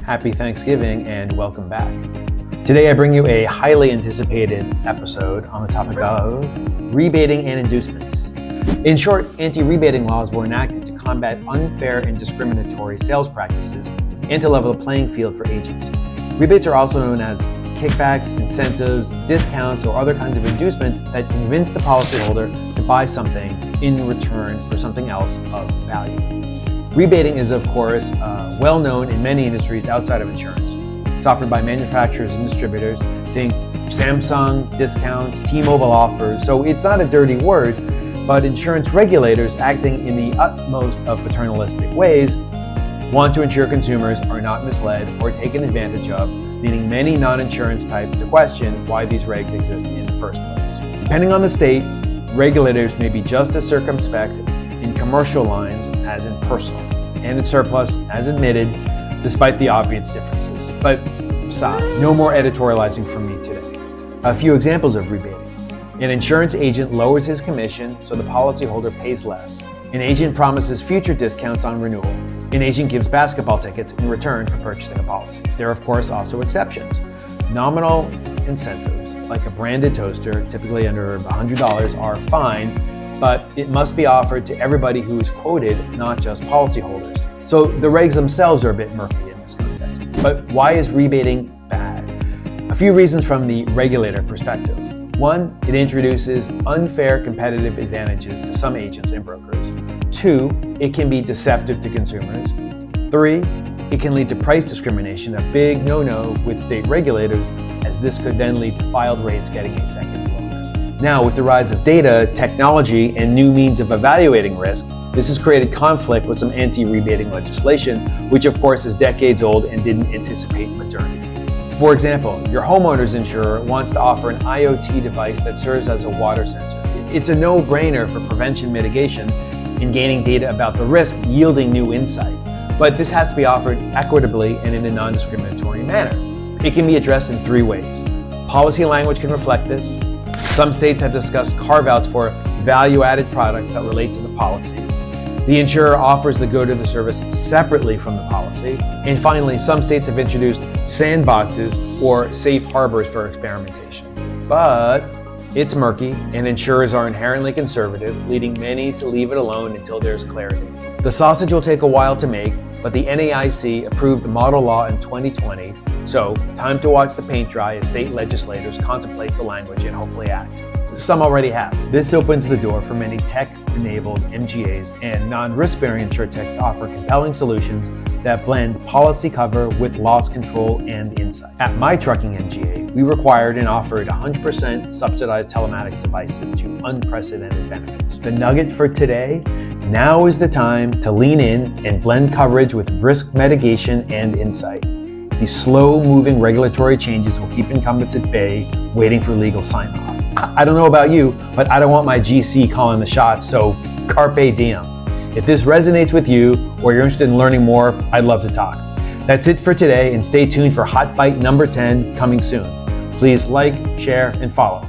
Happy Thanksgiving and welcome back. Today I bring you a highly anticipated episode on the topic of rebating and inducements. In short, anti-rebating laws were enacted to combat unfair and discriminatory sales practices and to level the playing field for agents. Rebates are also known as kickbacks, incentives, discounts, or other kinds of inducements that convince the policyholder to buy something in return for something else of value. Rebating is, of course, well known in many industries outside of insurance. It's offered by manufacturers and distributors. Think Samsung discounts, T-Mobile offers. So it's not a dirty word, but insurance regulators acting in the utmost of paternalistic ways want to ensure consumers are not misled or taken advantage of, leading many non-insurance types to question why these regs exist in the first place. Depending on the state, regulators may be just as circumspect in commercial lines as in personal, and in surplus as admitted, despite the obvious differences. But no more editorializing from me today. A few examples of rebating. An insurance agent lowers his commission so the policyholder pays less. An agent promises future discounts on renewal. An agent gives basketball tickets in return for purchasing a policy. There are, of course, also exceptions. Nominal incentives, like a branded toaster, typically under $100, are fine, but it must be offered to everybody who is quoted, not just policyholders. So the regs themselves are a bit murky in this context. But why is rebating bad? A few reasons from the regulator perspective. One, it introduces unfair competitive advantages to some agents and brokers. Two, it can be deceptive to consumers. Three, it can lead to price discrimination, a big no-no with state regulators, as this could then lead to filed rates getting a second look. Now, with the rise of data, technology, and new means of evaluating risk, this has created conflict with some anti-rebating legislation, which of course is decades old and didn't anticipate modernity. For example, your homeowner's insurer wants to offer an IoT device that serves as a water sensor. It's a no-brainer for prevention mitigation in gaining data about the risk, yielding new insight. But this has to be offered equitably and in a non-discriminatory manner. It can be addressed in three ways. Policy language can reflect this. Some states have discussed carve-outs for value-added products that relate to the policy. The insurer offers the good or the service separately from the policy. And finally, some states have introduced sandboxes or safe harbors for experimentation. But it's murky, and insurers are inherently conservative, leading many to leave it alone until there's clarity. The sausage will take a while to make, but the NAIC approved the model law in 2020, so time to watch the paint dry as state legislators contemplate the language and hopefully act. Some already have. This opens the door for many tech-enabled MGAs and non-risk-bearing insurtechs to offer compelling solutions that blend policy cover with loss control and insight. At My Trucking MGA, we required and offered 100% subsidized telematics devices to unprecedented benefits. The nugget for today: now is the time to lean in and blend coverage with risk mitigation and insight. These slow-moving regulatory changes will keep incumbents at bay, waiting for legal sign-off. I don't know about you, but I don't want my GC calling the shots, so carpe diem. If this resonates with you or you're interested in learning more, I'd love to talk. That's it for today, and stay tuned for Hot Bite number 10 coming soon. Please like, share, and follow.